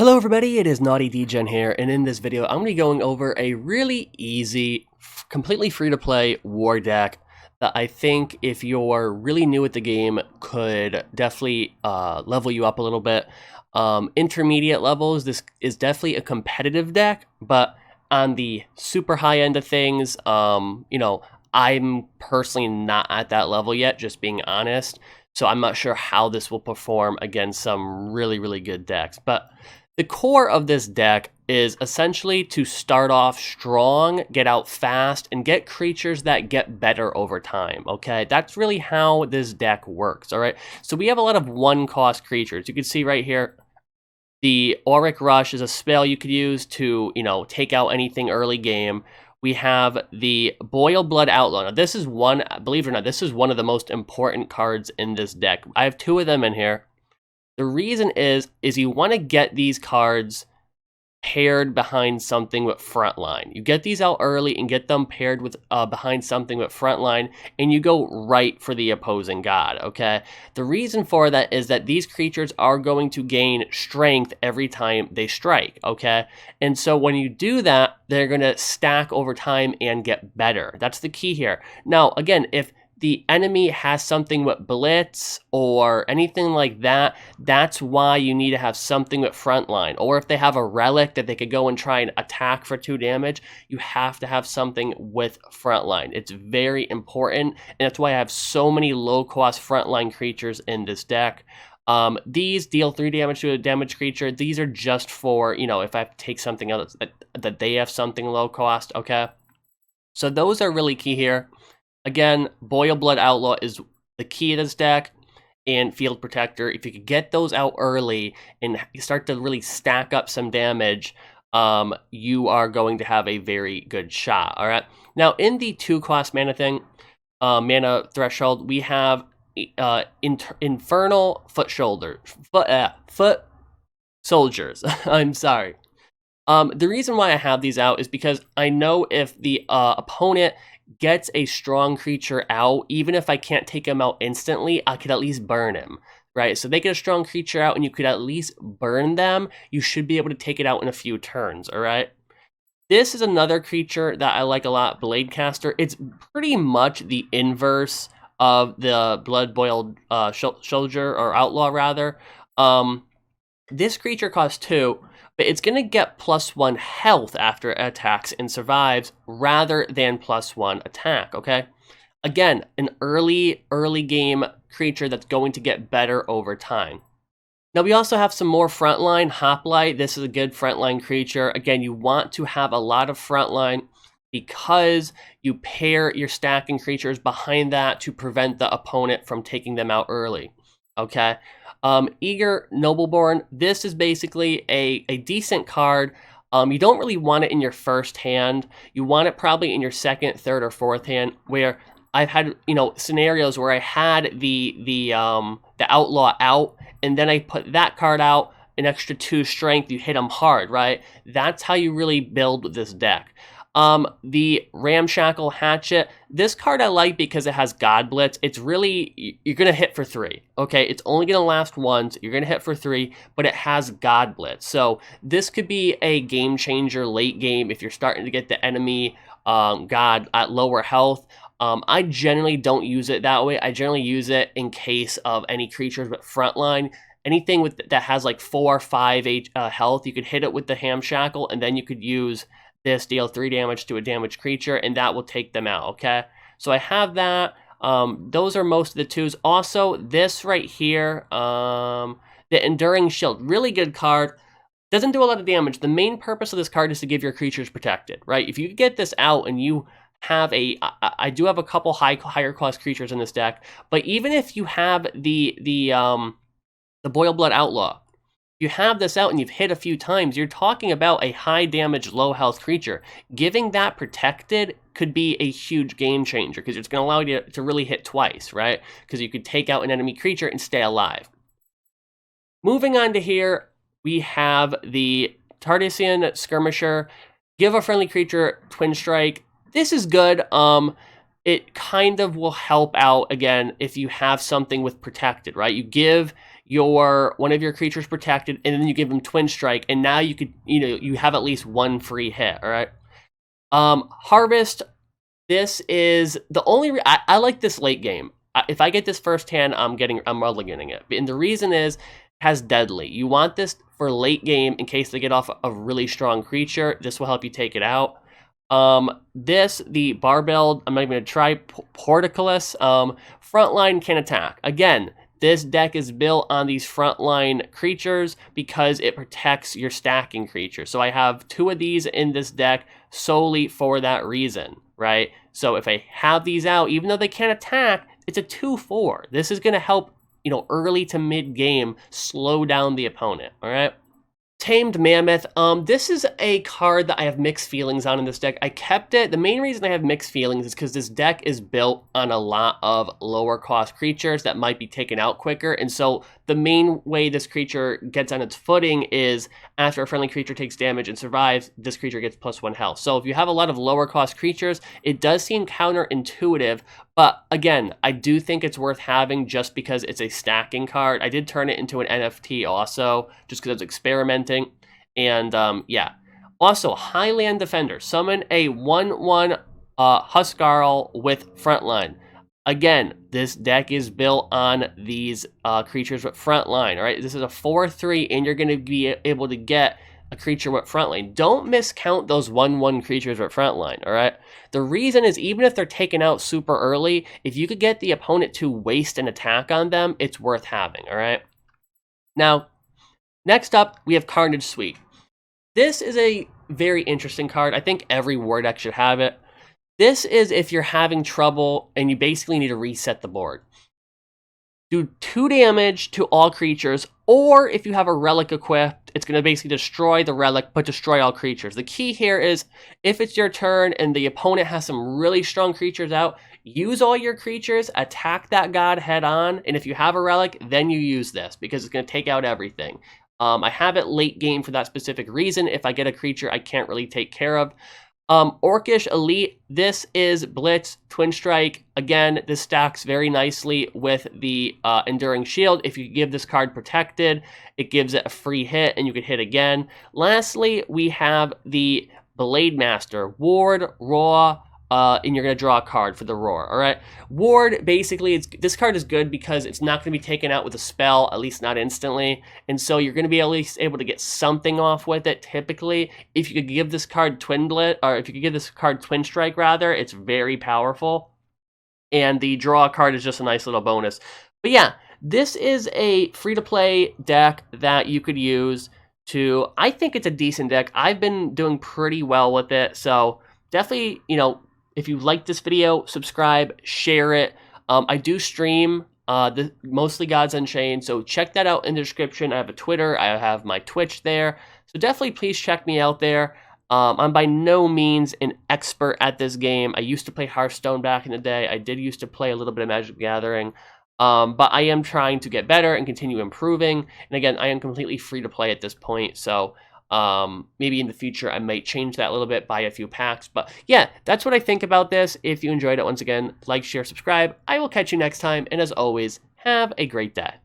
Hello everybody, it is Naughty Degen here, and in this video I'm going to be going over a really easy, completely free-to-play war deck that I think if you're really new at the game could definitely level you up a little bit. Intermediate levels, this is definitely a competitive deck, but on the super high end of things, I'm personally not at that level yet, just being honest. So I'm not sure how this will perform against some really good decks. But the core of this deck is essentially to start off strong, get out fast, and get creatures that get better over time, okay? That's really how this deck works, all right? So we have a lot of one-cost creatures. You can see right here, the Auric Rush is a spell you could use to, take out anything early game. We have the Boil Blood Outlaw. Now, this is one, believe it or not, this is one of the most important cards in this deck. I have two of them in here. The reason is you want to get these cards paired behind something with frontline. You get these out early and get them paired with behind something with frontline, and you go right for the opposing god, okay? The reason for that is that these creatures are going to gain strength every time they strike, okay? And so when you do that, they're going to stack over time and get better. That's the key here. Now, again, if the enemy has something with blitz or anything like that, that's why you need to have something with frontline. Or if they have a relic that they could go and try and attack for 2 damage, you have to have something with frontline. It's very important, and that's why I have so many low-cost frontline creatures in this deck. These deal 3 damage to a damaged creature. These are just for, if I have to take something else that they have something low cost, okay? So those are really key here. Again, Boil Blood Outlaw is the key to this deck, and Field Protector. If you could get those out early and start to really stack up some damage, you are going to have a very good shot, all right? Now, in the 2-cost mana thing, mana threshold, we have Infernal Foot Soldiers. I'm sorry. The reason why I have these out is because I know if the opponent gets a strong creature out, even if I can't take him out instantly, I could at least burn him, right? So they get a strong creature out and you could at least burn them. You should be able to take it out in a few turns, all right? This is another creature that I like a lot, Bladecaster. It's pretty much the inverse of the Blood Boiled Soldier, or Outlaw, rather. This creature costs 2, but it's going to get +1 health after it attacks and survives rather than +1 attack, okay? Again, an early game creature that's going to get better over time. Now, we also have some more frontline. Hoplite, this is a good frontline creature. Again, you want to have a lot of frontline because you pair your stacking creatures behind that to prevent the opponent from taking them out early, okay? Eager Nobleborn, this is basically a decent card. You don't really want it in your first hand. You want it probably in your second, third, or fourth hand, where I've had, scenarios where I had the Outlaw out, and then I put that card out, an extra 2 strength, you hit them hard, right? That's how you really build this deck. The Ramshackle Hatchet, this card I like because it has God Blitz. It's really, you're going to hit for 3, okay? It's only going to last once. You're going to hit for 3, but it has God Blitz. So this could be a game changer late game if you're starting to get the enemy God at lower health. I generally don't use it that way. I generally use it in case of any creatures with frontline. Anything that has like 4 or 5 health, you could hit it with the Ramshackle, and then you could use this, deal 3 damage to a damaged creature, and that will take them out, okay? So I have that. Those are most of the 2s. Also, this right here, the Enduring Shield, really good card. Doesn't do a lot of damage. The main purpose of this card is to give your creatures protected, right? If you get this out and you have I do have a couple higher cost creatures in this deck, but even if you have the Boil Blood Outlaw, you have this out and you've hit a few times, you're talking about a high damage, low health creature. Giving that protected could be a huge game changer because it's going to allow you to really hit twice, right? Because you could take out an enemy creature and stay alive. Moving on to here, we have the Tardisian Skirmisher. Give a friendly creature Twin Strike. This is good. It kind of will help out, again, if you have something with protected, right? You give one of your creatures protected, and then you give them Twin Strike, and now you could, you have at least one free hit. All right. Harvest. This is the only. I like this late game. If I get this first hand, I'm mulliganing it. And the reason is, it has Deadly. You want this for late game in case they get off a really strong creature. This will help you take it out. The Barbelled, I'm not even going to try. Portcullis. Frontline can attack. Again, this deck is built on these frontline creatures because it protects your stacking creatures. So I have 2 of these in this deck solely for that reason, right? So if I have these out, even though they can't attack, it's a 2/4. This is going to help, early to mid game slow down the opponent, all right? Tamed Mammoth. This is a card that I have mixed feelings on in this deck. I kept it. The main reason I have mixed feelings is because this deck is built on a lot of lower cost creatures that might be taken out quicker. And so the main way this creature gets on its footing is after a friendly creature takes damage and survives, this creature gets +1 health. So if you have a lot of lower cost creatures, it does seem counterintuitive. But again, I do think it's worth having just because it's a stacking card. I did turn it into an NFT also, just because I was experimenting. And yeah. Also, Highland Defender. Summon a 1/1 Huskarl with Frontline. Again, this deck is built on these creatures with Frontline. All right, this is a 4/3, and you're going to be able to get a creature with Frontline. Don't miscount those 1/1 creatures with Frontline, all right? The reason is, even if they're taken out super early, if you could get the opponent to waste an attack on them, it's worth having, all right? Now, next up, we have Carnage Suite. This is a very interesting card. I think every war deck should have it. This is if you're having trouble and you basically need to reset the board. Do 2 damage to all creatures, or if you have a relic equipped, it's going to basically destroy the relic, but destroy all creatures. The key here is, if it's your turn and the opponent has some really strong creatures out, use all your creatures, attack that god head on, and if you have a relic, then you use this, because it's going to take out everything. I have it late game for that specific reason. If I get a creature I can't really take care of. Orcish Elite, this is Blitz, Twin Strike. Again, this stacks very nicely with the Enduring Shield. If you give this card Protected, it gives it a free hit, and you could hit again. Lastly, we have the Blade Master, Ward, Raw, and you're going to draw a card for the Roar, all right? Ward, basically, this card is good because it's not going to be taken out with a spell, at least not instantly, and so you're going to be at least able to get something off with it, typically. If you could give this card Twin Strike, rather, it's very powerful, and the draw card is just a nice little bonus. But yeah, this is a free-to-play deck that you could use to, I think it's a decent deck. I've been doing pretty well with it, so definitely, if you like this video, subscribe, share it. I do stream mostly Gods Unchained, so check that out in the description. I have a Twitter, I have my Twitch there, so definitely please check me out there. I'm by no means an expert at this game. I used to play Hearthstone back in the day. I did used to play a little bit of Magic the Gathering, but I am trying to get better and continue improving. And again, I am completely free to play at this point, so maybe in the future I might change that a little bit, buy a few packs. But yeah, that's what I think about this. If you enjoyed it, once again, like, share, subscribe. I will catch you next time, and as always, have a great day.